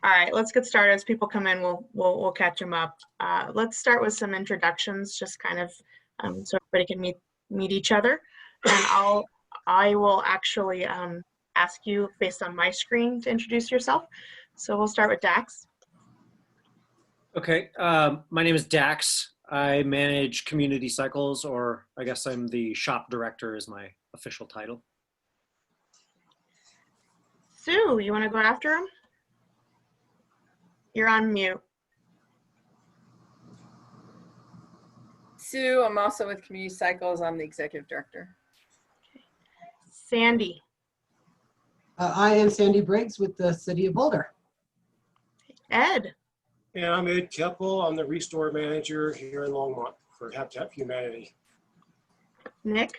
All right, let's get started. As people come in, we'll catch them up. Let's start with some introductions, just kind of so everybody can meet each other. And I will actually ask you based on my screen to introduce yourself. So we'll start with Dax. Okay, my name is Dax. I manage community cycles, or I guess I'm the shop director is my official title. Sue, you want to go after him? You're on mute. Sue, I'm also with Community Cycles. I'm the executive director. Okay. Sandy. I am Sandy Briggs with the City of Boulder. Ed. And I'm Ed Keppel. I'm the Restore Manager here in Longmont for Habitat for Humanity. Nick.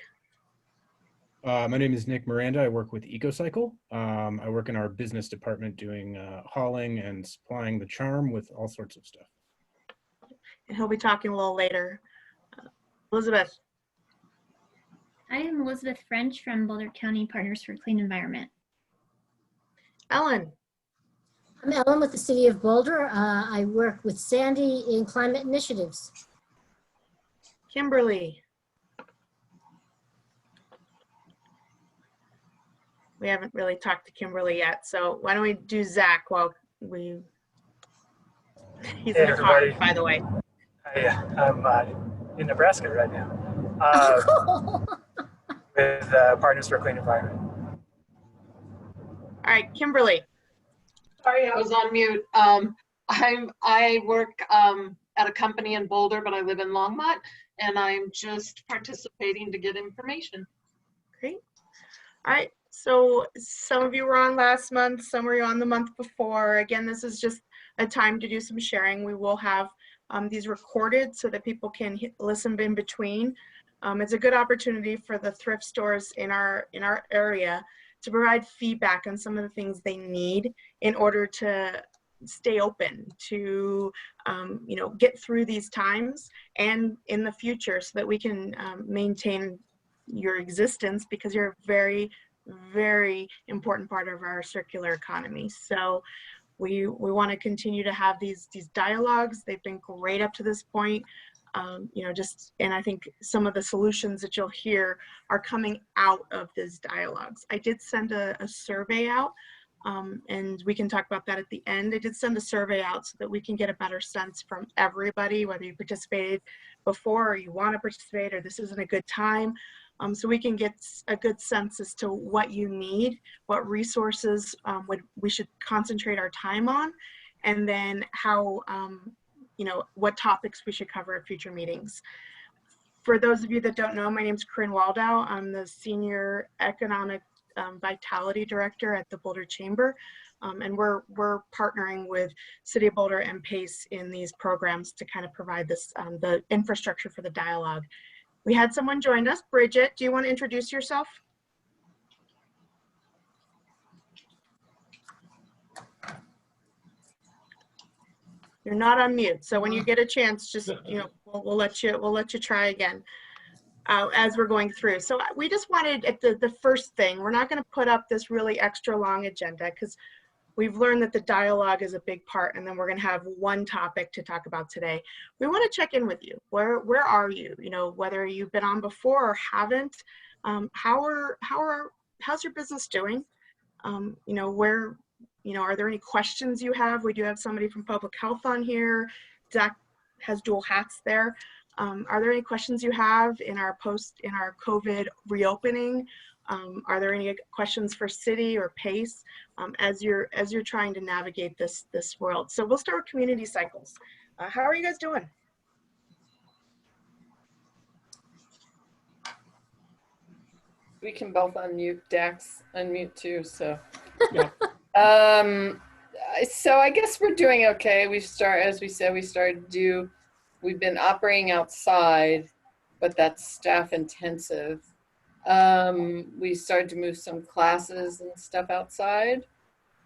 My name is Nick Miranda. I work with EcoCycle. I work in our business department doing hauling and supplying the charm with all sorts of stuff. And he'll be talking a little later. Elizabeth. I am Elizabeth French from Boulder County Partners for Clean Environment. Ellen. I'm Ellen with the City of Boulder. I work with Sandy in climate initiatives. Kimberly. We haven't really talked to Kimberly yet, so why don't we do Zach while he's in the car, by the way. Yeah, I'm in Nebraska right now with Partners for Clean Environment. All right, Kimberly. Sorry, I was on mute. I work at a company in Boulder, but I live in Longmont, and I'm just participating to get information. Great. All right. So some of you were on last month, some were on the month before. Again, this is just a time to do some sharing. We will have these recorded so that people can listen in between. It's a good opportunity for the thrift stores in our area to provide feedback on some of the things they need in order to stay open, to get through these times and in the future, so that we can maintain your existence, because you're a very, very important part of our circular economy. So we want to continue to have these dialogues. They've been great up to this point. And I think some of the solutions that you'll hear are coming out of these dialogues. I did send a survey out, and we can talk about that at the end. I did send a survey out so that we can get a better sense from everybody, whether you participated before or you want to participate or this isn't a good time. So we can get a good sense as to what you need, what resources we should concentrate our time on, and then how, what topics we should cover at future meetings. For those of you that don't know, my name is Corinne Waldow. I'm the Senior Economic Vitality Director at the Boulder Chamber. And we're partnering with City of Boulder and PACE in these programs to kind of provide this, the infrastructure for the dialogue. We had someone join us. Bridget, do you want to introduce yourself? You're not on mute, so when you get a chance, just we'll let you try again as we're going through. So we just wanted at the first thing, we're not going to put up this really extra long agenda because we've learned that the dialogue is a big part, and then we're going to have one topic to talk about today. We want to check in with you. Where are you? Whether you've been on before or haven't. How's your business doing? Are there any questions you have? We do have somebody from public health on here. Zach has dual hats there. Are there any questions you have in our COVID reopening? Are there any questions for City or PACE as you're trying to navigate this world? So we'll start with community cycles. How are you guys doing? We can both unmute. Dax unmute too. So Yeah. So I guess we're doing okay. As we said, we've been operating outside, but that's staff intensive. We started to move some classes and stuff outside.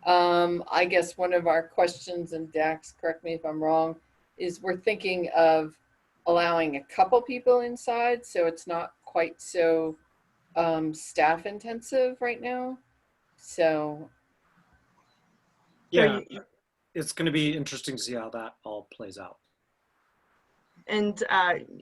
I guess one of our questions, and Dax, correct me if I'm wrong, is we're thinking of allowing a couple people inside, so it's not quite so staff intensive right now. So Yeah. it's going to be interesting to see how that all plays out. And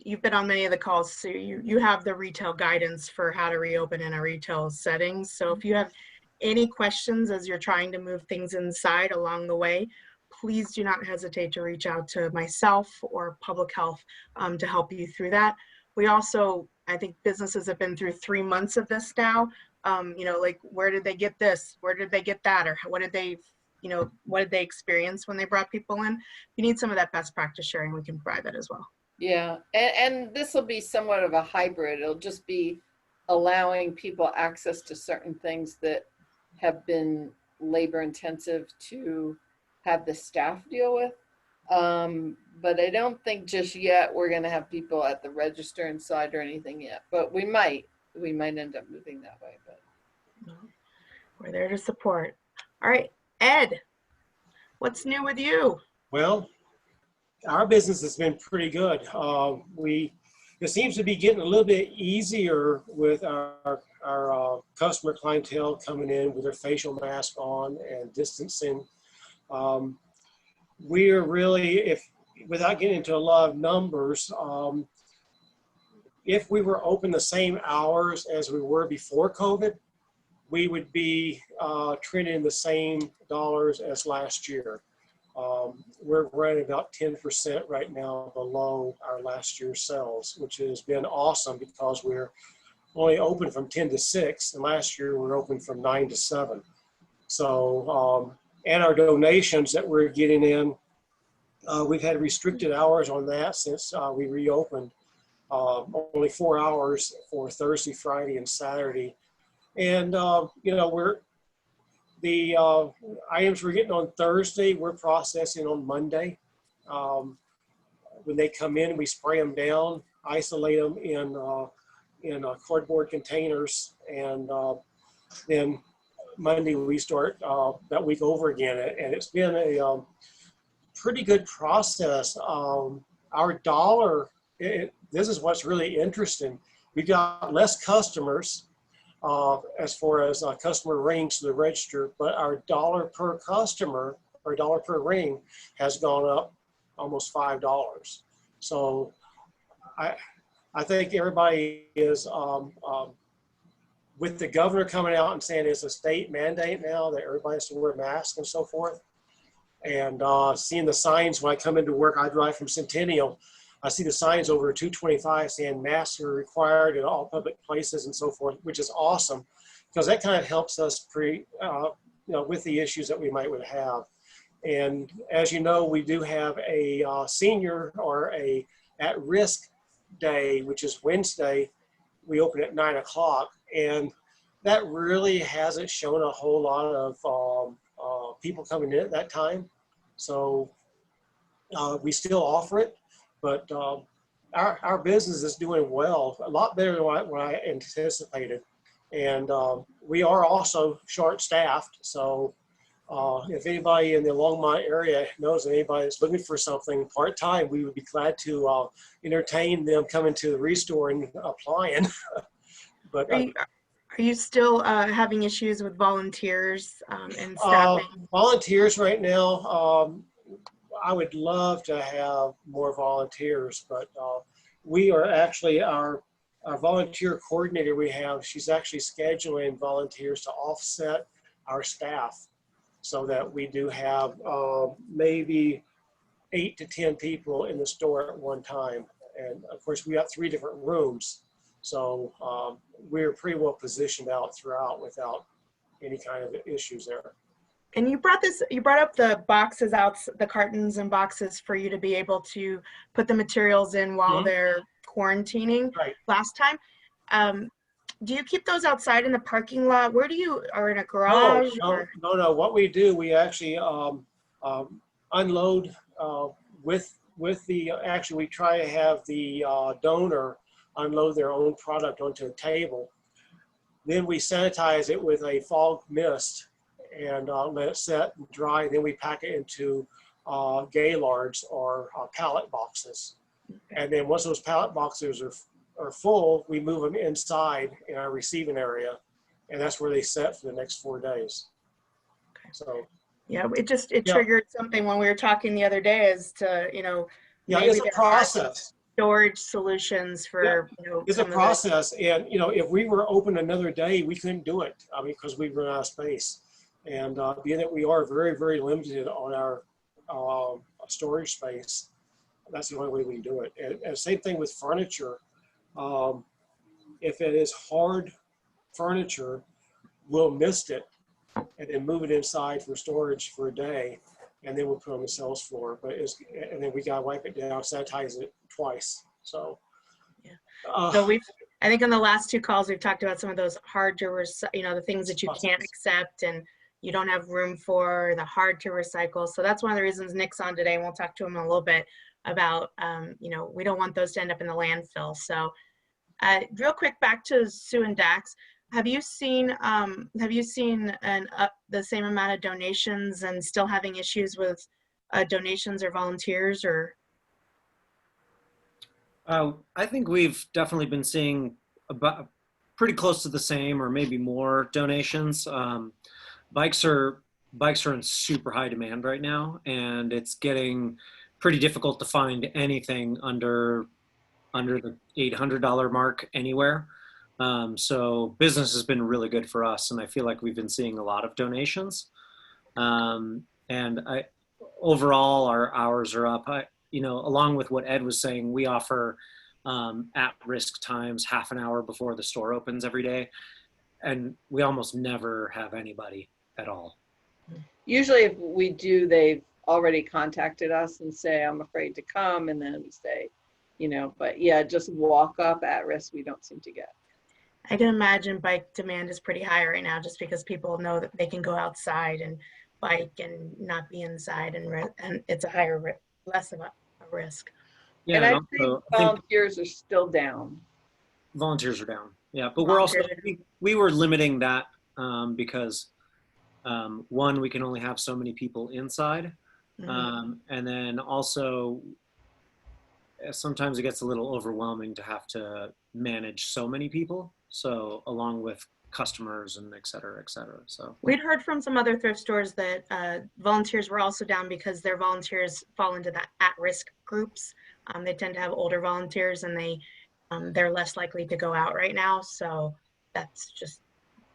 you've been on many of the calls, so you have the retail guidance for how to reopen in a retail setting. So if you have any questions as you're trying to move things inside along the way, please do not hesitate to reach out to myself or public health to help you through that. We also, I think businesses have been through 3 months of this now. You know, like, where did they get this? Where did they get that? Or what did they, you know, what did they experience when they brought people in? If you need some of that best practice sharing, we can provide that as well. Yeah, and this will be somewhat of a hybrid. It'll just be allowing people access to certain things that have been labor intensive to have the staff deal with. But I don't think just yet we're going to have people at the register inside or anything yet, but we might end up moving that way. But We're there to support. All right, Ed, what's new with you? Well, our business has been pretty good. It seems to be getting a little bit easier with our customer clientele coming in with their facial mask on and distancing. We are really, without getting into a lot of numbers, if we were open the same hours as we were before COVID, we would be trending the same dollars as last year. We're running about 10% right now below our last year's sales, which has been awesome because we're only open from 10 to 6, and last year we were open from 9 to 7. So, and our donations that we're getting in, we've had restricted hours on that since we reopened, only 4 hours for Thursday, Friday, and Saturday. And, you know, the items we're getting on Thursday, we're processing on Monday. When they come in, we spray them down, isolate them in cardboard containers, and then Monday we start that week over again. And it's been a pretty good process. Our dollar, this is what's really interesting. We got less customers as far as customer rings to the register, but our dollar per customer or dollar per ring has gone up almost $5. So I think everybody is, with the governor coming out and saying it's a state mandate now that everybody has to wear masks and so forth, and seeing the signs when I come into work, I drive from Centennial, I see the signs over 225 saying masks are required in all public places and so forth, which is awesome because that kind of helps us you know, with the issues that we might would have. And as you know, we do have a senior or a at-risk day, which is Wednesday. We open at 9 o'clock, and that really hasn't shown a whole lot of people coming in at that time. So we still offer it. But our business is doing well, a lot better than what I anticipated. And we are also short-staffed. So if anybody in the Longmont area knows anybody that's looking for something part-time, we would be glad to entertain them coming to the Restore and applying. But Are you still having issues with volunteers and staffing? Volunteers right now, I would love to have more volunteers, but we are actually, our volunteer coordinator we have, she's actually scheduling volunteers to offset our staff so that we do have maybe 8 to 10 people in the store at one time. And of course, we got 3 different rooms. So we're pretty well positioned out throughout without any kind of issues there. And you brought up the boxes out, the cartons and boxes for you to be able to put the materials in while they're quarantining last time. Do you keep those outside in the parking lot? Where do you, or in a garage? No. What we do, we actually unload with the, actually we try to have the donor unload their own product onto a table. Then we sanitize it with a fog mist and let it set and dry. Then we pack it into Gaillards or pallet boxes. And then once those pallet boxes are full, we move them inside in our receiving area. And that's where they set for the next 4 days. Okay. So Yeah, it Yeah. triggered something when we were talking the other day as to, Yeah, maybe it's a there are some process. storage solutions for, It's a some of the, process, and if we were open another day, we couldn't do it. I mean, because we run out of space, and being that we are very, very limited on our storage space, that's the only way we can do it. And same thing with furniture. If it is hard furniture, we'll mist it and then move it inside for storage for a day, and then we'll put it on the sales floor. And then we gotta wipe it down, sanitize it twice. So. Yeah. So I think on the last two calls, we've talked about some of those hard to, the things that you can't accept and you don't have room for, the hard to recycle. So that's one of the reasons Nick's on today, and we'll talk to him in a little bit about, we don't want those to end up in the landfill. So real quick, back to Sue and Dax. Have you seen the same amount of donations and still having issues with donations or volunteers, or? I think we've definitely been seeing about pretty close to the same or maybe more donations. Bikes are in super high demand right now, and it's getting pretty difficult to find anything under the $800 mark anywhere. So business has been really good for us, and I feel like we've been seeing a lot of donations. And overall our hours are up. Along with what Ed was saying, we offer at-risk times half an hour before the store opens every day, and we almost never have anybody at all. Usually if we do, they've already contacted us and say, I'm afraid to come. And then we say, but yeah, just walk up at risk, we don't seem to get. I can imagine bike demand is pretty high right now, just because people know that they can go outside and bike and not be inside, and it's a less of a risk. Yeah, and I'd say also, volunteers are still down. Volunteers are down. Yeah, but we're also, we were limiting that because one, we can only have so many people inside. And then also sometimes it gets a little overwhelming to have to manage so many people. So along with customers and et cetera, so. We'd heard from some other thrift stores that volunteers were also down because their volunteers fall into the at-risk groups. They tend to have older volunteers, and they're less likely to go out right now. So that's just.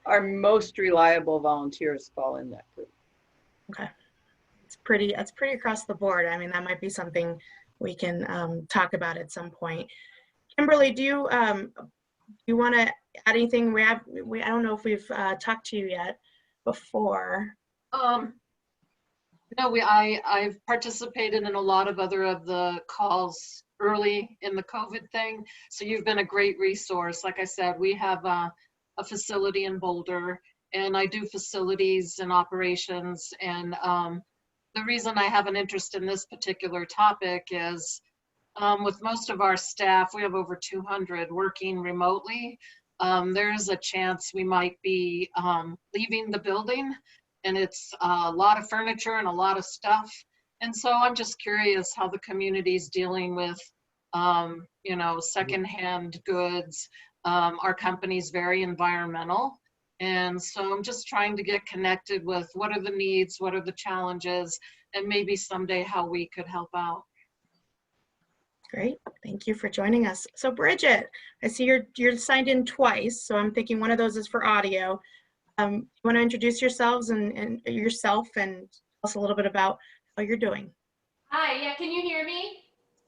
Our most reliable volunteers fall in that group. Okay. It's pretty across the board. I mean, that might be something we can talk about at some point. Kimberly, do you want to add anything? I don't know if we've talked to you yet before. No, I've participated in a lot of the calls early in the COVID thing. So you've been a great resource. Like I said, we have a facility in Boulder, and I do facilities and operations. And the reason I have an interest in this particular topic is with most of our staff, we have over 200 working remotely. There's a chance we might be leaving the building, and it's a lot of furniture and a lot of stuff. And so I'm just curious how the community is dealing with, secondhand goods. Our company's very environmental. And so I'm just trying to get connected with what are the needs, what are the challenges, and maybe someday how we could help out. Great, thank you for joining us. So Bridget, I see you're signed in twice, so I'm thinking one of those is for audio. You want to introduce yourselves and yourself and tell us a little bit about how you're doing. Hi, yeah, can you hear me?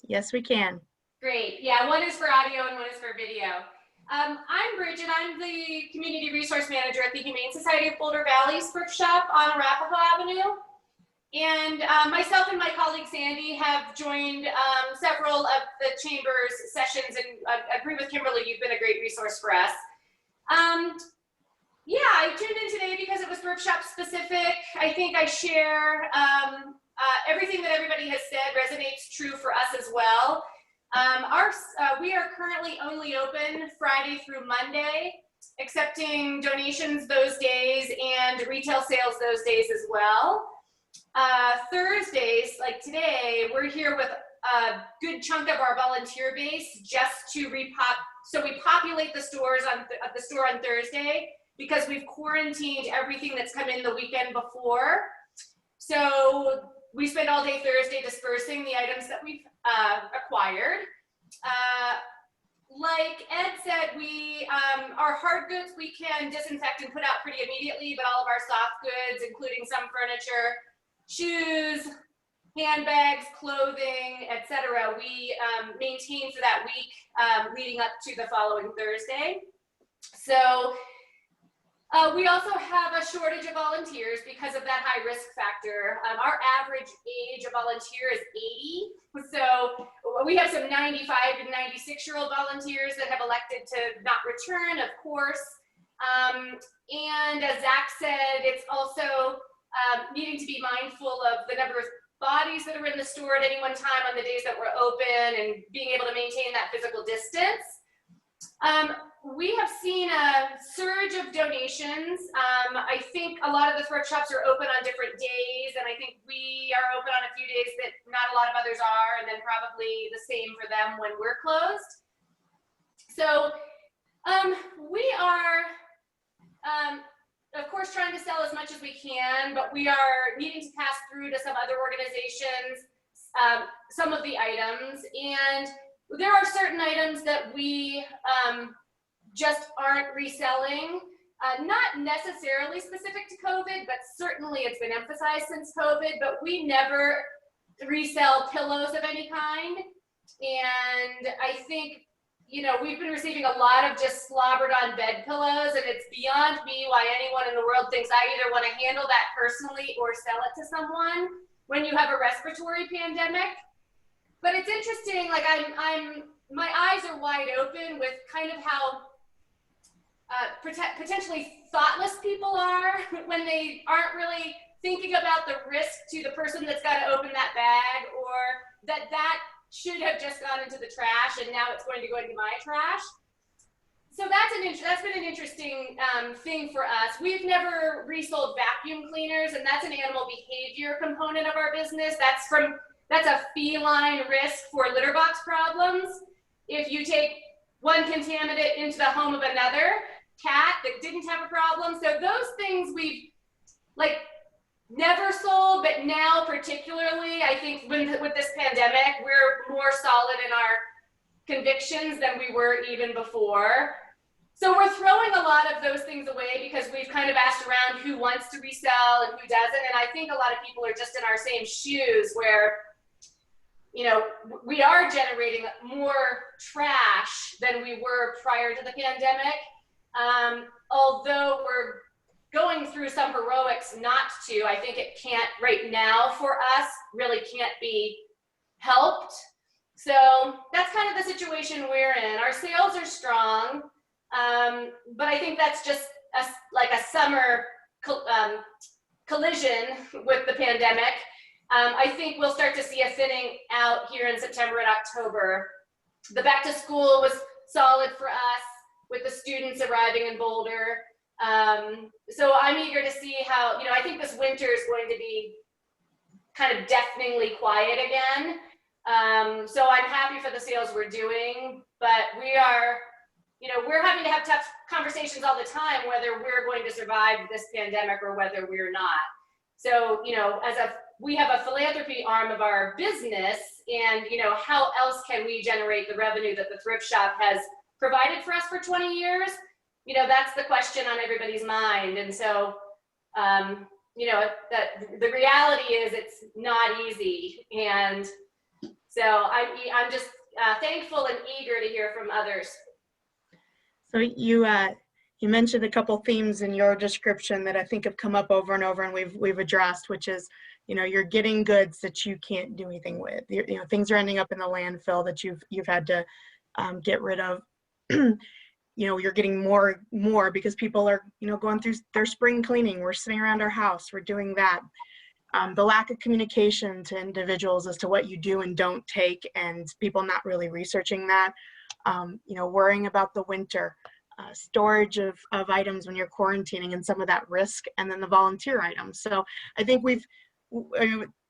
Yes, we can. Great, yeah, one is for audio and one is for video. I'm Bridget, I'm the Community Resource Manager at the Humane Society of Boulder Valley's thrift shop on Arapahoe Avenue. And myself and my colleague Sandy have joined several of the Chamber's sessions, and I agree with Kimberly, you've been a great resource for us. Yeah, I tuned in today because it was thrift shop specific. I think I share everything that everybody has said resonates true for us as well. We are currently only open Friday through Monday, accepting donations those days and retail sales those days as well. Thursdays, like today, we're here with a good chunk of our volunteer base just to so we populate the store on Thursday because we've quarantined everything that's come in the weekend before. So we spend all day Thursday dispersing the items that we've acquired. Like Ed said, our hard goods we can disinfect and put out pretty immediately, but all of our soft goods, including some furniture, shoes, handbags, clothing, etc., we maintain for that week leading up to the following Thursday. So we also have a shortage of volunteers because of that high risk factor. Our average age of volunteer is 80. So we have some 95 and 96-year-old volunteers that have elected to not return, of course. And as Zach said, it's also needing to be mindful of the number of bodies that are in the store at any one time on the days that we're open and being able to maintain that physical distance. We have seen a surge of donations. I think a lot of the thrift shops are open on different days, and I think we are open on a few days that not a lot of others are, and then probably the same for them when we're closed. So we are, of course, trying to sell as much as we can, but we are needing to pass through to some other organizations some of the items, and there are certain items that we just aren't reselling, not necessarily specific to COVID, but certainly it's been emphasized since COVID, but we never resell pillows of any kind. And I think, you know, we've been receiving a lot of just slobbered on bed pillows, and it's beyond me why anyone in the world thinks I either want to handle that personally or sell it to someone when you have a respiratory pandemic. But it's interesting, like my eyes are wide open with kind of how potentially thoughtless people are when they aren't really thinking about the risk to the person that's got to open that bag, or that should have just gone into the trash and now it's going to go into my trash. So that's been an interesting thing for us. We've never resold vacuum cleaners, and that's an animal behavior component of our business. That's a feline risk for litter box problems. If you take one contaminant into the home of another cat that didn't have a problem. So those things we've like never sold, but now particularly, I think with this pandemic, we're more solid in our convictions than we were even before. So we're throwing a lot of those things away because we've kind of asked around who wants to resell and who doesn't. And I think a lot of people are just in our same shoes where, you know, we are generating more trash than we were prior to the pandemic. Although we're going through some heroics not to, I think it can't right now for us, really can't be helped. So that's kind of the situation we're in. Our sales are strong, but I think that's just like a summer collision with the pandemic. I think we'll start to see a thinning out here in September and October. The back to school was solid for us with the students arriving in Boulder. So I'm eager to see how, you know, I think this winter is going to be kind of deafeningly quiet again. So I'm happy for the sales we're doing, but we are, you know, we're having to have tough conversations all the time whether we're going to survive this pandemic or whether we're not. So, you know, we have a philanthropy arm of our business, and, you know, how else can we generate the revenue that the thrift shop has provided for us for 20 years? You know, that's the question on everybody's mind. And so, you know, that the reality is it's not easy. And so I'm just thankful and eager to hear from others. So you mentioned a couple themes in your description that I think have come up over and over, and we've addressed, which is, you know, you're getting goods that you can't do anything with. You know, things are ending up in the landfill that you've had to get rid of. You know, you're getting more because people are, you know, going through their spring cleaning. We're sitting around our house. We're doing that. The lack of communication to individuals as to what you do and don't take, and people not really researching that. You know, worrying about the winter, storage of items when you're quarantining, and some of that risk, and then the volunteer items. So I think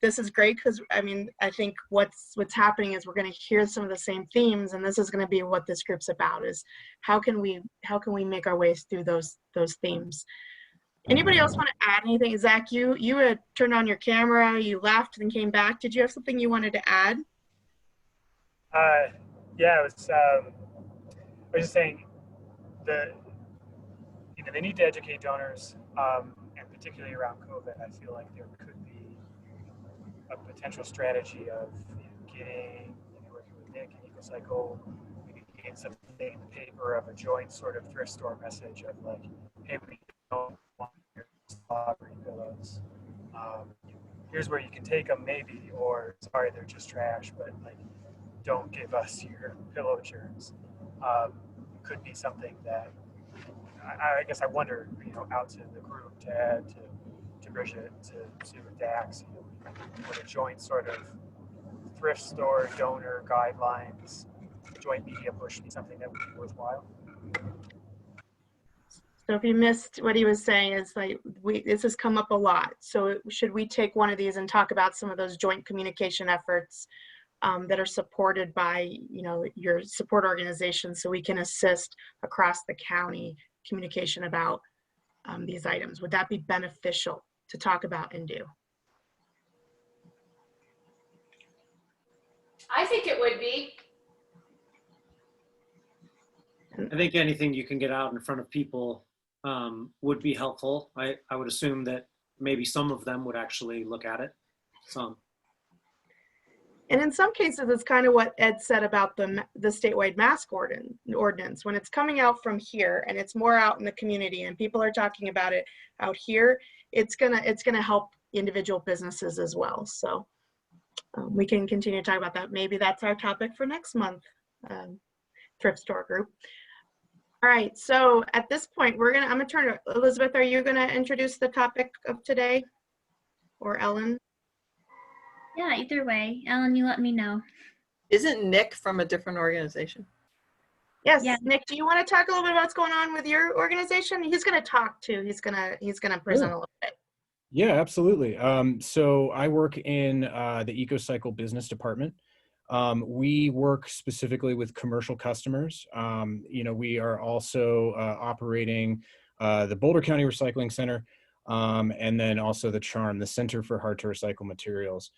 this is great because, I mean, I think what's happening is we're going to hear some of the same themes, and this is going to be what this group's about, is how can we make our ways through those themes. Anybody else want to add anything? Zach, you had turned on your camera, you left and came back. Did you have something you wanted to add? Yeah, I was just saying they need to educate donors, and particularly around COVID. I feel like there could be a potential strategy of working with Nick and EcoCycle, maybe getting something in the paper of a joint sort of thrift store message of like, hey, we don't want your green pillows. Here's where you can take them, maybe, or sorry, they're just trash, but like, don't give us your pillow germs. Could be something that I guess I wonder, out to the group, to add to Bridget, to Dax, with a joint sort of thrift store donor guidelines, joint media push be something that would be worthwhile. So if you missed what he was saying, is like this has come up a lot. So should we take one of these and talk about some of those joint communication efforts that are supported by your support organization, so we can assist across the county communication about these items? Would that be beneficial to talk about and do? I think it would be. I think anything you can get out in front of people would be helpful. I would assume that maybe some of them would actually look at it. Some. And in some cases, it's kind of what Ed said about the statewide mask ordinance. When it's coming out from here and it's more out in the community and people are talking about it out here, it's gonna help individual businesses as well. So we can continue to talk about that. Maybe that's our topic for next month, thrift store group. All right, so at this point, I'm gonna turn to Elizabeth. Are you gonna introduce the topic of today, or Ellen? Yeah, either way. Ellen, you let me know. Isn't Nick from a different organization? Yes, Yeah. Nick, do you want to talk a little bit about what's going on with your organization? He's going to talk too. He's going to present a little bit. Yeah, absolutely. So I work in the EcoCycle business department. We work specifically with commercial customers. We are also operating the Boulder County Recycling Center, and then also the CHARM, the Center for Hard to Recycle Materials.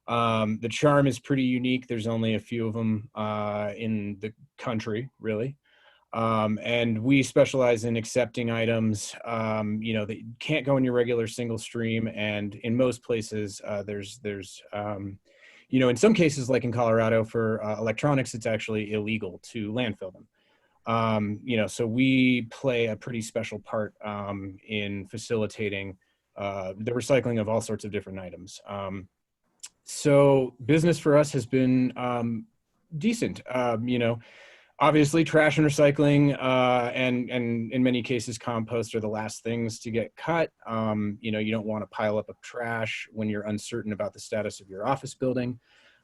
The CHARM is pretty unique. There's only a few of them in the country, really. And we specialize in accepting items, that can't go in your regular single stream. And in most places, there's in some cases, like in Colorado for electronics, it's actually illegal to landfill them. So we play a pretty special part in facilitating the recycling of all sorts of different items. So business for us has been decent. Obviously trash and recycling and in many cases compost are the last things to get cut. You don't want to pile up of trash when you're uncertain about the status of your office building.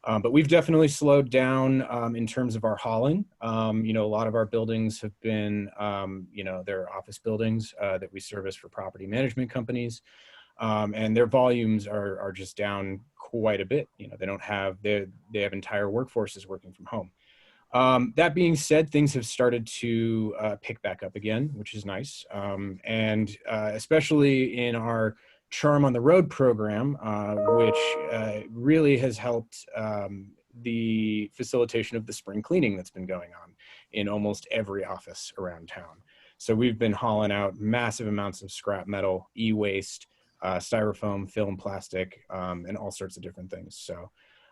But we've definitely slowed down in terms of our hauling. A lot of our buildings have been, they're office buildings that we service for property management companies. And their volumes are just down quite a bit. They have entire workforces working from home. That being said, things have started to pick back up again, which is nice. And especially in our Charm on the Road program, which really has helped the facilitation of the spring cleaning that's been going on in almost every office around town. So we've been hauling out massive amounts of scrap metal, e-waste, styrofoam, film, plastic, and all sorts of different things. So,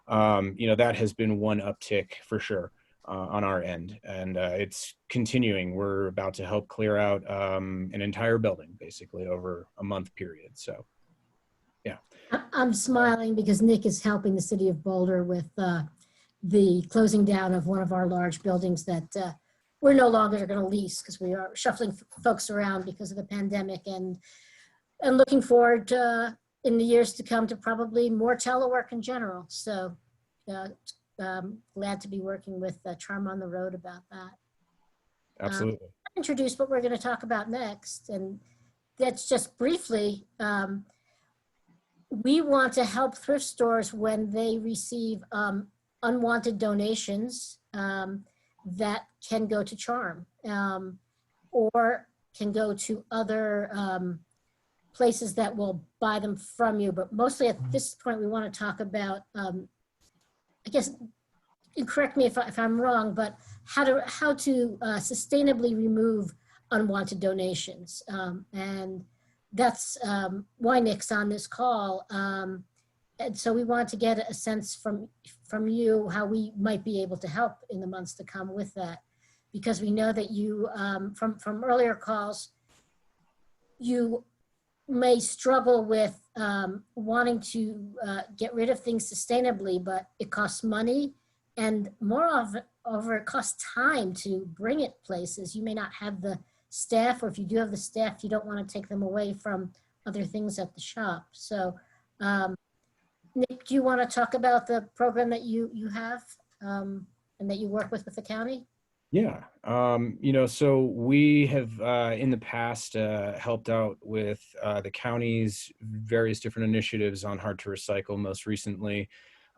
that has been one uptick for sure on our end, and it's continuing. We're about to help clear out an entire building basically over a month period. So, yeah. I'm smiling because Nick is helping the city of Boulder with the closing down of one of our large buildings that we're no longer going to lease because we are shuffling folks around because of the pandemic, and looking forward to, in the years to come, to probably more telework in general. So glad to be working with Charm on the Road about that. Absolutely. Introduce what we're going to talk about next, and that's just briefly, we want to help thrift stores when they receive unwanted donations that can go to Charm or can go to other places that will buy them from you, but mostly at this point, we want to talk about, I guess, and correct me if I'm wrong, but how to sustainably remove unwanted donations. And that's why Nick's on this call. And so we want to get a sense from you how we might be able to help in the months to come with that. Because we know that you, from earlier calls, you may struggle with wanting to get rid of things sustainably, but it costs money, and moreover, it costs time to bring it places. You may not have the staff, or if you do have the staff, you don't want to take them away from other things at the shop. So, Nick, do you want to talk about the program that you have and that you work with the county? Yeah, so we have in the past helped out with the county's various different initiatives on hard to recycle. Most recently,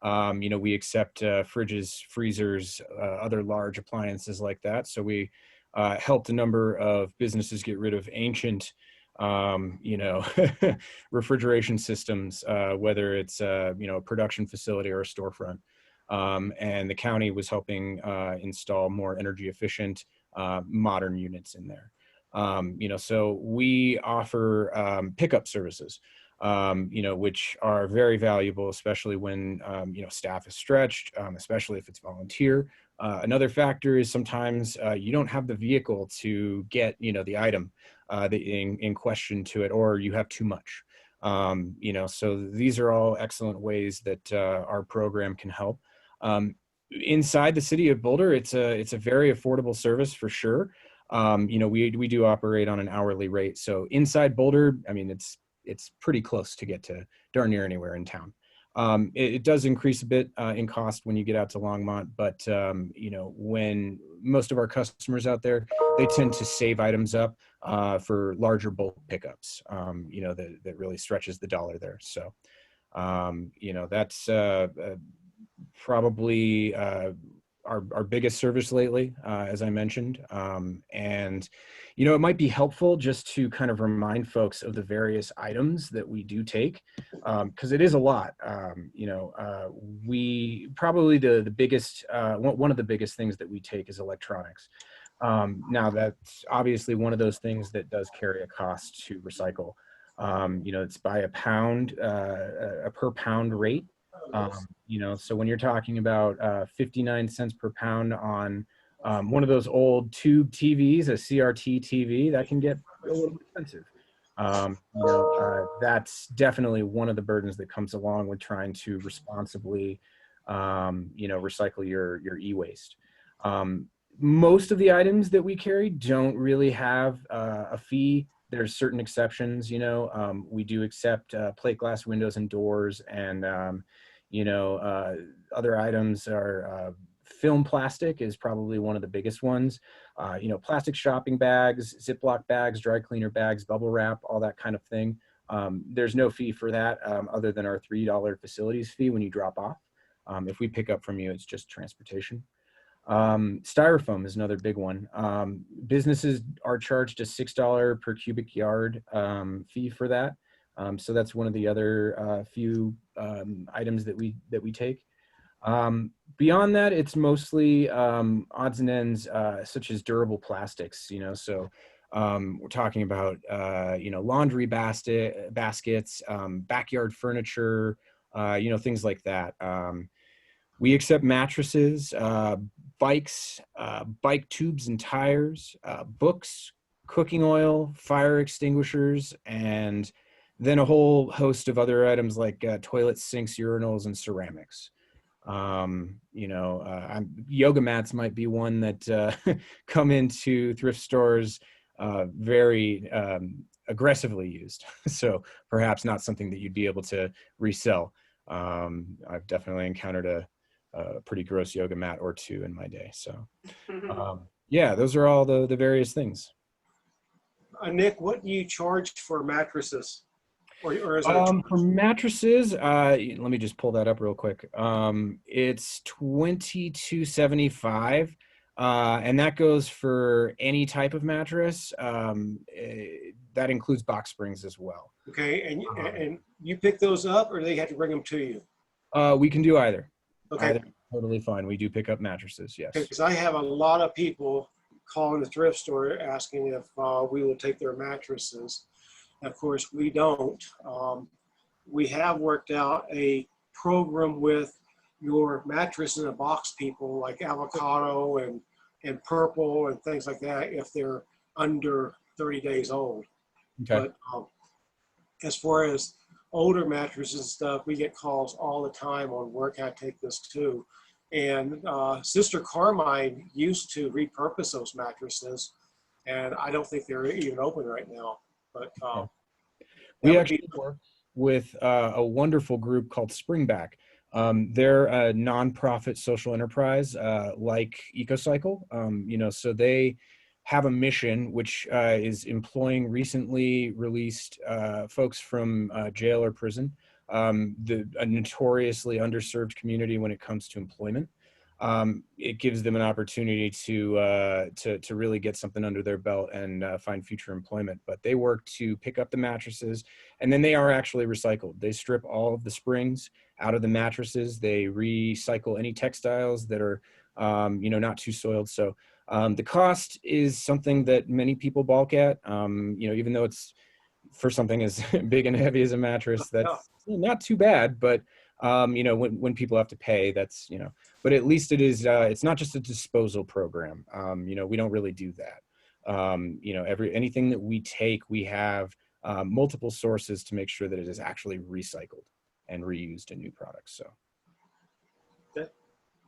we accept fridges, freezers, other large appliances like that. So we helped a number of businesses get rid of ancient, refrigeration systems, whether it's a production facility or a storefront. And the county was helping install more energy efficient, modern units in there. So we offer pickup services, which are very valuable, especially when, staff is stretched, especially if it's volunteer. Another factor is sometimes you don't have the vehicle to get, the item in question to it, or you have too much. So these are all excellent ways that our program can help. Inside the city of Boulder, it's a very affordable service for sure. We do operate on an hourly rate. So inside Boulder, I mean, it's pretty close to get to darn near anywhere in town. It does increase a bit in cost when you get out to Longmont, but when most of our customers out there, they tend to save items up for larger bulk pickups, that really stretches the dollar there. So, that's probably our biggest service lately, as I mentioned. And, it might be helpful just to kind of remind folks of the various items that we do take, because it is a lot. We probably the biggest, one of the biggest things that we take is electronics. Now that's obviously one of those things that does carry a cost to recycle. It's by a pound, a per pound rate. So when you're talking about 59 cents per pound on one of those old tube TVs, a CRT TV, that can get a little expensive. That's definitely one of the burdens that comes along with trying to responsibly, recycle your e-waste. Most of the items that we carry don't really have a fee. There's certain exceptions, we do accept plate glass windows and doors, and other items are film plastic is probably one of the biggest ones. Plastic shopping bags, Ziploc bags, dry cleaner bags, bubble wrap, all that kind of thing. There's no fee for that other than our $3 facilities fee when you drop off. If we pick up from you, it's just transportation. Styrofoam is another big one. Businesses are charged a $6 per cubic yard fee for that. So that's one of the other few items that we take. Beyond that, it's mostly odds and ends such as durable plastics. So we're talking about laundry baskets, backyard furniture, things like that. We accept mattresses, bikes, bike tubes and tires, books, cooking oil, fire extinguishers, and then a whole host of other items like toilets, sinks, urinals, and ceramics. Yoga mats might be one that come into thrift stores very aggressively used. So perhaps not something that you'd be able to resell. I've definitely encountered a pretty gross yoga mat or two in my day. So yeah, those are all the various things. Nick, what do you charge for mattresses? Or is for mattresses, let me just pull that up real quick. It's $22.75, and that goes for any type of mattress. That includes box springs as well. Okay, and you pick those up, or they have to bring them to you? We can do either. Okay, Either, totally fine. We do pick up mattresses, yes. because I have a lot of people calling the thrift store asking if we will take their mattresses. And of course, we don't. We have worked out a program with your mattress in a box people like avocado and purple and things like that if they're under 30 days old. Okay. But as far as older mattresses and stuff, we get calls all the time on where can I take this to? And Sister Carmine used to repurpose those mattresses, and I don't think they're even open right now. But we actually work with a wonderful group called Springback. They're a nonprofit social enterprise like EcoCycle. So they have a mission which is employing recently released folks from jail or prison, a notoriously underserved community when it comes to employment. It gives them an opportunity to really get something under their belt and find future employment. But they work to pick up the mattresses, and then they are actually recycled. They strip all of the springs out of the mattresses. They recycle any textiles that are, not too soiled. So the cost is something that many people balk at. Even though it's for something as big and heavy as a mattress, that's not too bad. But when people have to pay, that's but at least it is. It's not just a disposal program. We don't really do that. Anything that we take, we have multiple sources to make sure that it is actually recycled and reused in new products. So, okay.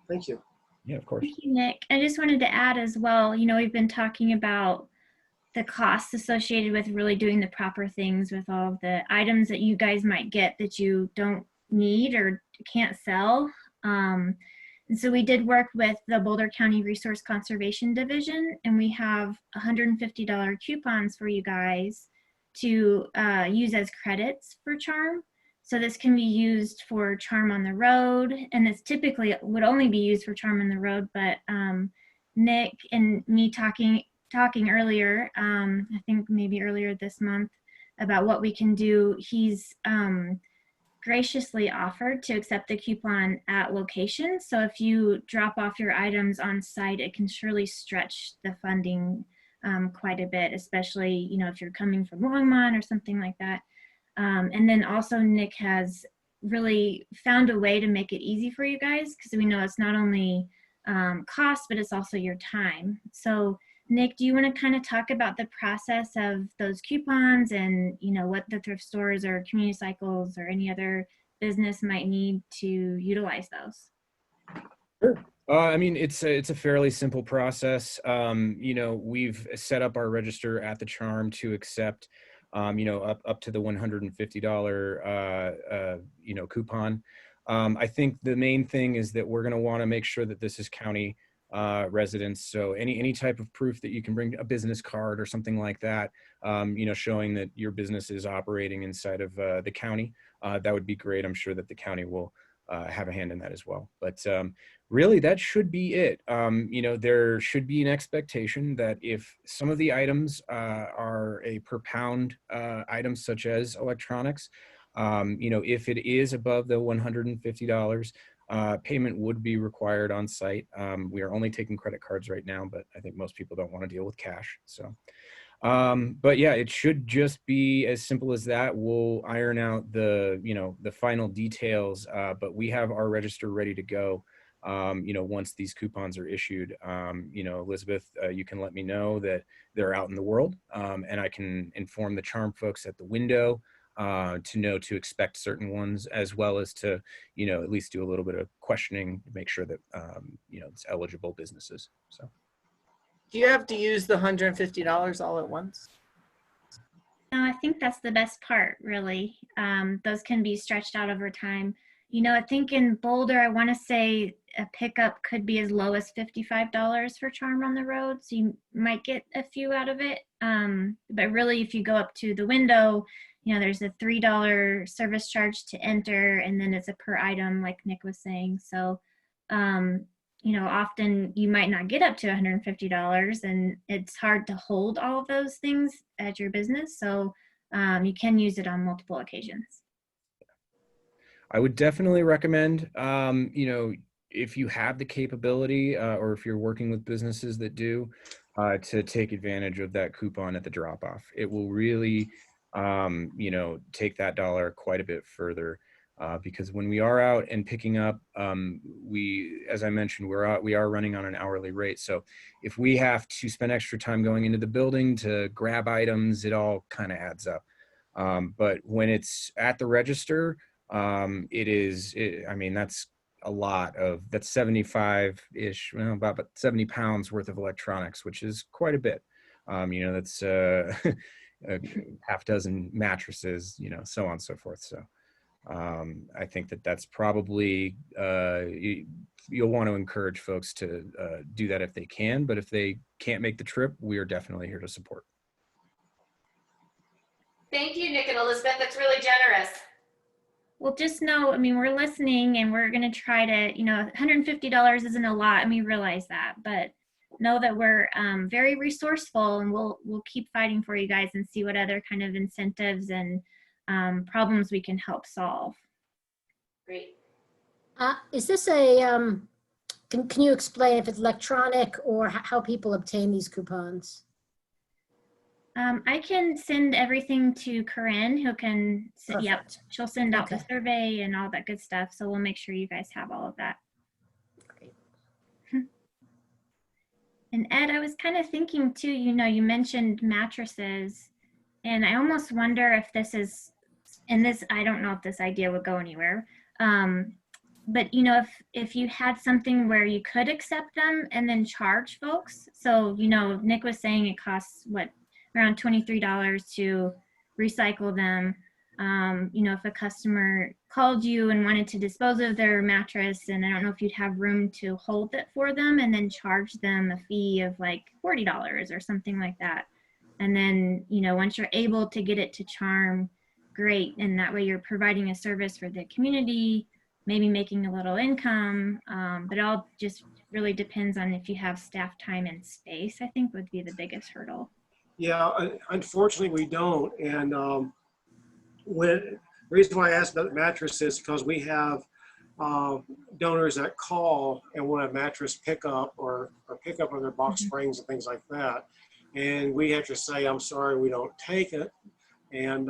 Thank you. Yeah, of course. Thank you, Nick. I just wanted to add as well, we've been talking about the costs associated with really doing the proper things with all of the items that you guys might get that you don't need or can't sell. And so we did work with the Boulder County Resource Conservation Division, and we have $150 coupons for you guys to use as credits for Charm. So this can be used for Charm on the road, and this typically would only be used for Charm on the road, but Nick and me talking earlier, I think maybe earlier this month, about what we can do, he's graciously offered to accept the coupon at location. So if you drop off your items on site, it can surely stretch the funding quite a bit, especially, if you're coming from Longmont or something like that. And then also Nick has really found a way to make it easy for you guys, because we know it's not only cost, but it's also your time. So Nick, do you want to kind of talk about the process of those coupons and, what the thrift stores or community cycles or any other business might need to utilize those? Sure. It's a fairly simple process. We've set up our register at the Charm to accept, up to the $150, coupon. I think the main thing is that we're going to want to make sure that this is county residents. So any type of proof that you can bring, a business card or something like that, showing that your business is operating inside of the county, that would be great. I'm sure that the county will have a hand in that as well. But really, that should be it. There should be an expectation that if some of the items are a per pound item, such as electronics, if it is above the $150, payment would be required on site. We are only taking credit cards right now, but I think most people don't want to deal with cash. So, but yeah, it should just be as simple as that. We'll iron out the final details, but we have our register ready to go. Once these coupons are issued, Elizabeth, you can let me know that they're out in the world, and I can inform the Charm folks at the window to know to expect certain ones, as well as to, at least do a little bit of questioning to make sure that, it's eligible businesses. So. Do you have to use the $150 all at once? No, I think that's the best part, really. Those can be stretched out over time. I think in Boulder, I want to say a pickup could be as low as $55 for Charm on the road. So you might get a few out of it. But really, if you go up to the window, there's a $3 service charge to enter, and then it's a per item, like Nick was saying. So, often you might not get up to $150, and it's hard to hold all of those things at your business. So you can use it on multiple occasions. I would definitely recommend, if you have the capability or if you're working with businesses that do, to take advantage of that coupon at the drop off. It will really, take that dollar quite a bit further. Because when we are out and picking up, as I mentioned, we are running on an hourly rate. So if we have to spend extra time going into the building to grab items, it all kind of adds up. But when it's at the register, that's a lot that's 75-ish, well, about 70 pounds worth of electronics, which is quite a bit. That's a half dozen mattresses, so on and so forth. So I think that's probably, you'll want to encourage folks to do that if they can, but if they can't make the trip, we are definitely here to support. Thank you, Nick and Elizabeth. That's really generous. Well, just know, we're listening and we're going to try to, $150 isn't a lot, and we realize that, but know that we're very resourceful, and we'll keep fighting for you guys and see what other kind of incentives and problems we can help solve. Great. Is this a, can you explain if it's electronic or how people obtain these coupons? I can send everything to Corinne, who can, yep, she'll send out the survey and all that good stuff. So we'll make sure you guys have all of that. Great. And Ed, I was kind of thinking too, you mentioned mattresses, and I almost wonder if this is, and this, I don't know if this idea would go anywhere. But if you had something where you could accept them and then charge folks. So, Nick was saying it costs around $23 to recycle them. If a customer called you and wanted to dispose of their mattress, and I don't know if you'd have room to hold it for them and then charge them a fee of like $40 or something like that. And then, once you're able to get it to charm, great. And that way you're providing a service for the community, maybe making a little income. But it all just really depends on if you have staff time and space, I think would be the biggest hurdle. Yeah, unfortunately we don't. And the reason why I asked about the mattress is because we have donors that call and want a mattress pickup or pick up of their box springs and things like that. And we have to say, I'm sorry, we don't take it. And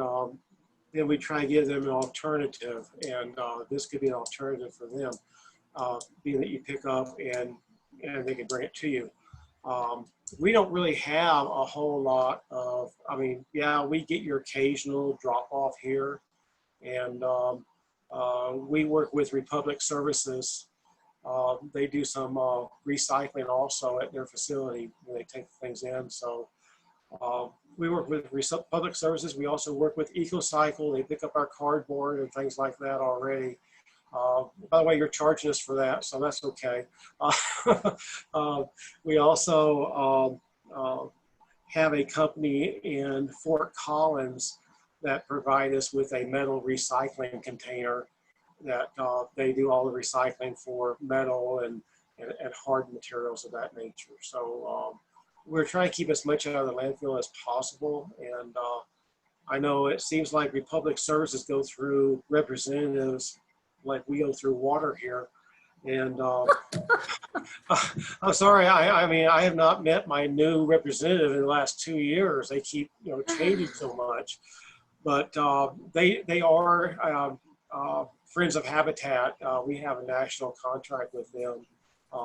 then we try to give them an alternative. And this could be an alternative for them, being that you pick up and they can bring it to you. We don't really have a whole lot of, yeah, we get your occasional drop off here. And we work with Republic Services. They do some recycling also at their facility when they take things in. So we work with Republic Services. We also work with EcoCycle. They pick up our cardboard and things like that already. By the way, you're charging us for that, so that's okay. We also have a company in Fort Collins that provide us with a metal recycling container that they do all the recycling for metal and hard materials of that nature. So we're trying to keep as much out of the landfill as possible. And I know it seems like Republic Services go through representatives like we go through water here. And I'm sorry, I have not met my new representative in the last 2 years. They keep changing so much. But they are Friends of Habitat. We have a national contract with them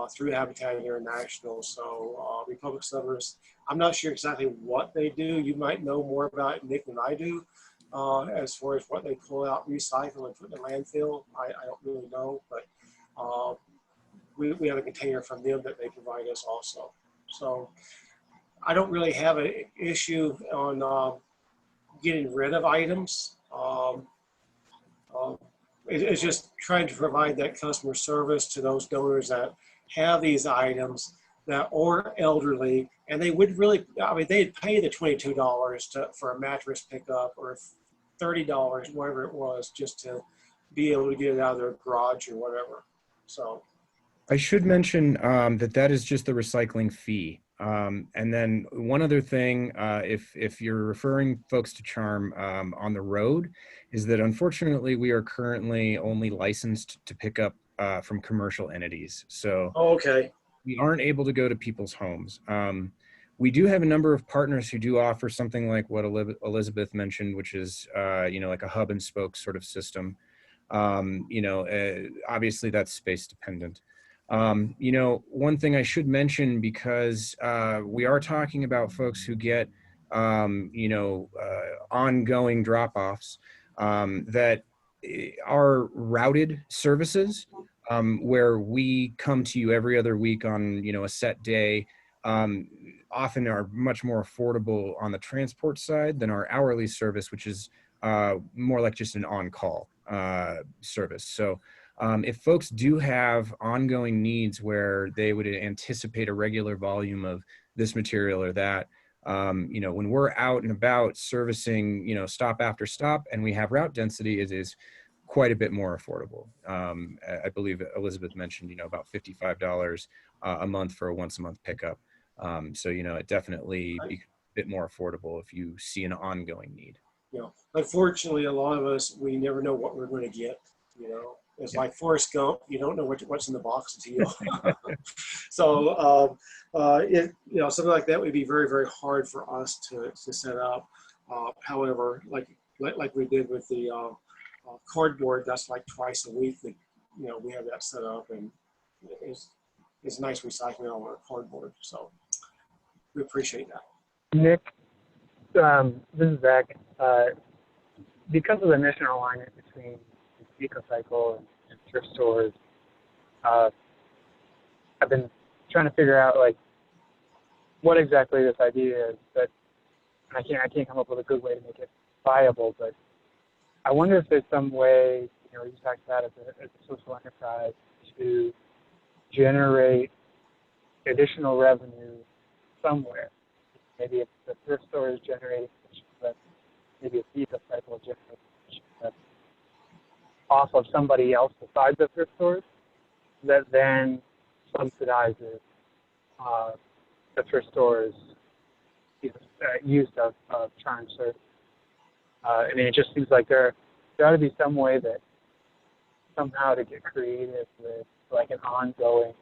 through Habitat International. So Republic Services, I'm not sure exactly what they do. You might know more about it, Nick, than I do. As far as what they pull out, recycle, and put in the landfill, I don't really know, but we have a container from them that they provide us also. So I don't really have an issue on getting rid of items. It's just trying to provide that customer service to those donors that have these items that are elderly, and they would really, they'd pay the $22 for a mattress pickup or $30, whatever it was, just to be able to get it out of their garage or whatever. So I should mention that is just the recycling fee. And then one other thing, if you're referring folks to Charm on the road, is that unfortunately we are currently only licensed to pick up from commercial entities. So Okay. we aren't able to go to people's homes. We do have a number of partners who do offer something like what Elizabeth mentioned, which is, like a hub and spoke sort of system. Obviously that's space dependent. One thing I should mention, because we are talking about folks who get, ongoing drop-offs, that are routed services, where we come to you every other week on, a set day, often are much more affordable on the transport side than our hourly service, which is more like just an on-call service. So if folks do have ongoing needs where they would anticipate a regular volume of this material or that, when we're out and about servicing, stop after stop, and we have route density, it is quite a bit more affordable. I believe Elizabeth mentioned, about $55 a month for a once-a-month pickup. So, it definitely becomes a bit more affordable if you see an ongoing need. Unfortunately, a lot of us, we never know what we're going to get. It's like Forrest Gump. You don't know what's in the box until you. So, something like that would be very, very hard for us to set up. However, like we did with the cardboard, that's like twice a week that we have that set up, and it's nice recycling all our cardboard. So we appreciate that. Nick, this is Zach. Because of the mission alignment between EcoCycle and thrift stores, I've been trying to figure out what exactly this idea is, but I can't come up with a good way to make it viable. But I wonder if there's some way, you talked about as a social enterprise, to generate additional revenue somewhere. Maybe if the thrift store is generating, but maybe it's EcoCycle generating off of somebody else besides the thrift stores that then subsidizes the thrift stores' use of Charm service. It just seems like there ought to be some way that somehow to get creative with an ongoing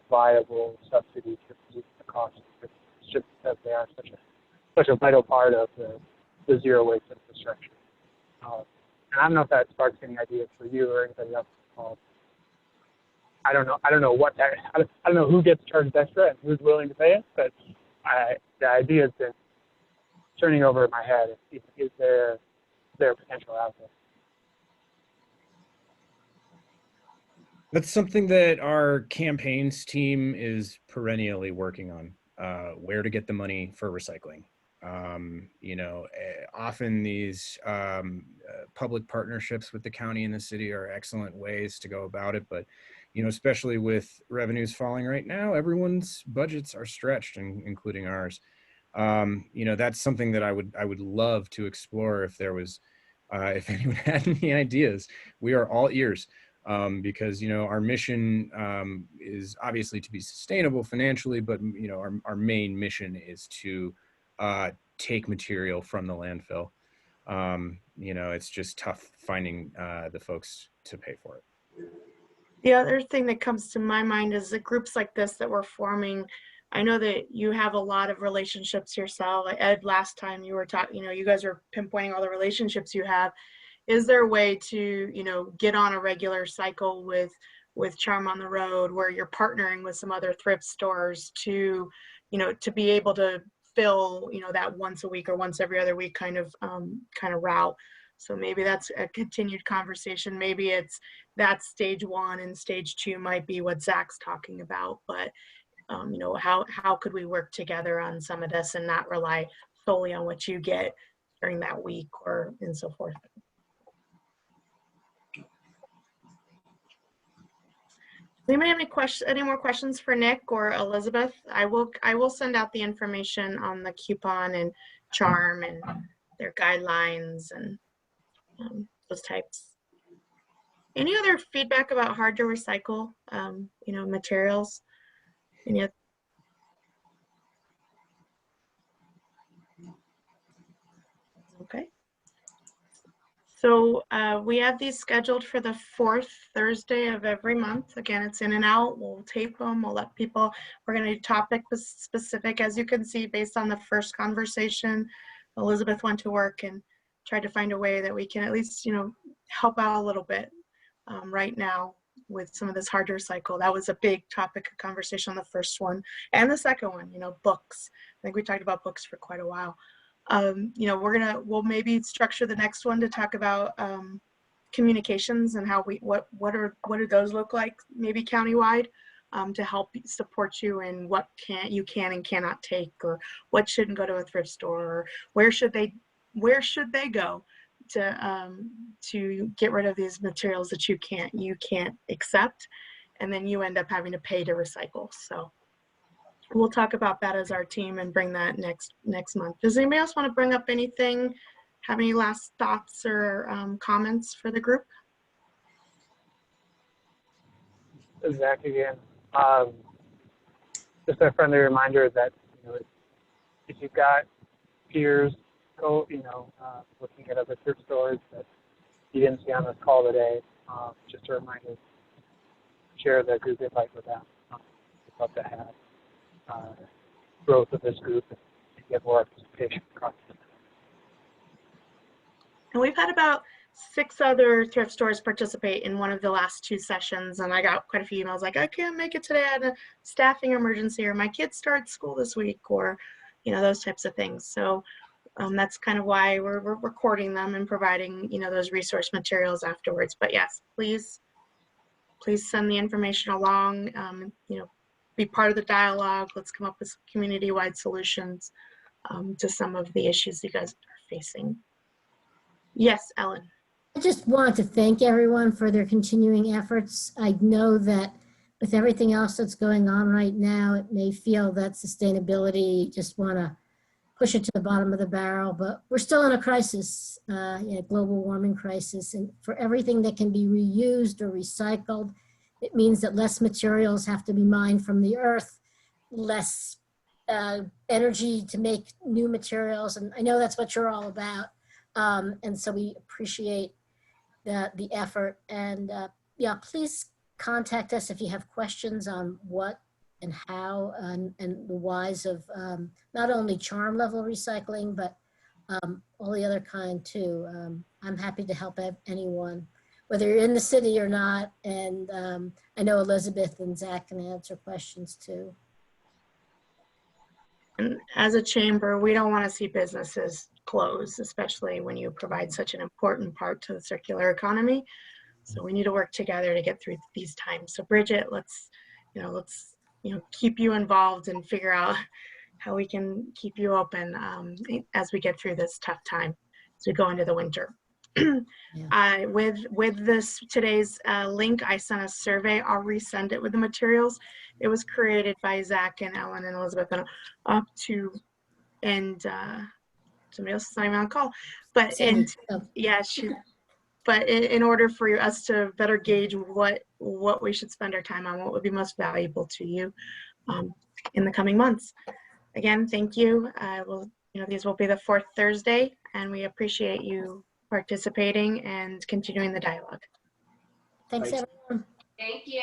viable subsidy to reduce the cost of thrift stores, just because they are such a vital part of the zero waste infrastructure. And I don't know if that sparks any ideas for you or anybody else involved. I don't know I don't know who gets charged extra and who's willing to pay it, but the idea has been turning over in my head. Is there potential out there? That's something that our campaigns team is perennially working on, where to get the money for recycling. Often these public partnerships with the county and the city are excellent ways to go about it, but especially with revenues falling right now, everyone's budgets are stretched, including ours. That's something that I would love to explore if there was, if anyone had any ideas. We are all ears, because our mission is obviously to be sustainable financially, but our main mission is to take material from the landfill. It's just tough finding the folks to pay for it. The other thing that comes to my mind is the groups like this that we're forming. I know that you have a lot of relationships yourself. Ed, last time you were talking, you guys were pinpointing all the relationships you have. Is there a way to, get on a regular cycle with Charm on the Road, where you're partnering with some other thrift stores to be able to fill, that once a week or once every other week kind of route? So maybe that's a continued conversation. Maybe it's that stage one, and stage two might be what Zach's talking about. But how could we work together on some of this and not rely solely on what you get during that week and so forth? Does anybody have any more questions for Nick or Elizabeth? I will send out the information on the coupon and Charm and their guidelines and those types. Any other feedback about hard to recycle, materials? So we have these scheduled for the 4th Thursday of every month. Again, it's in and out. We'll tape them. We'll let people, we're going to do topic specific. As you can see, based on the first conversation, Elizabeth went to work and tried to find a way that we can at least, help out a little bit right now with some of this hard to recycle. That was a big topic of conversation on the first one and the second one, books. I think we talked about books for quite a while. We'll maybe structure the next one to talk about communications and how what do those look like maybe countywide to help support you in what you can and cannot take, or what shouldn't go to a thrift store, or where should they go to get rid of these materials that you can't accept, and then you end up having to pay to recycle. So we'll talk about that as our team and bring that next month. Does anybody else want to bring up anything? Have any last thoughts or comments for the group? Zach again. Just a friendly reminder that if you've got peers looking at other thrift stores that you didn't see on this call today, just a reminder, share the group invite with them. We'd love to have growth of this group and get more participation across the country. And we've had about 6 other thrift stores participate in one of the last 2 sessions, and I got quite a few emails like, I can't make it today, I had a staffing emergency, or my kids start school this week, or those types of things. So that's kind of why we're recording them and providing those resource materials afterwards. But yes, please send the information along. Be part of the dialogue. Let's come up with community-wide solutions to some of the issues you guys are facing. Yes, Ellen. I just want to thank everyone for their continuing efforts. I know that with everything else that's going on right now, it may feel that sustainability just want to push it to the bottom of the barrel, but we're still in a crisis, global warming crisis. And for everything that can be reused or recycled, it means that less materials have to be mined from the earth, less energy to make new materials. And I know that's what you're all about. And so we appreciate the effort. And please contact us if you have questions on what and how and the whys of not only charm level recycling, but all the other kind too. I'm happy to help anyone, whether you're in the city or not. And I know Elizabeth and Zach can answer questions too. And as a chamber, we don't want to see businesses close, especially when you provide such an important part to the circular economy. So we need to work together to get through these times. So Bridget, let's keep you involved and figure out how we can keep you open as we get through this tough time as we go into the winter. Yeah. With this today's link, I sent a survey. I'll resend it with the materials. It was created by Zach and Ellen and Elizabeth and somebody else is not even on call, but in order for us to better gauge what we should spend our time on, what would be most valuable to you in the coming months. Again, thank you. These will be the 4th Thursday, and we appreciate you participating and continuing the dialogue. Thanks everyone. Thank you.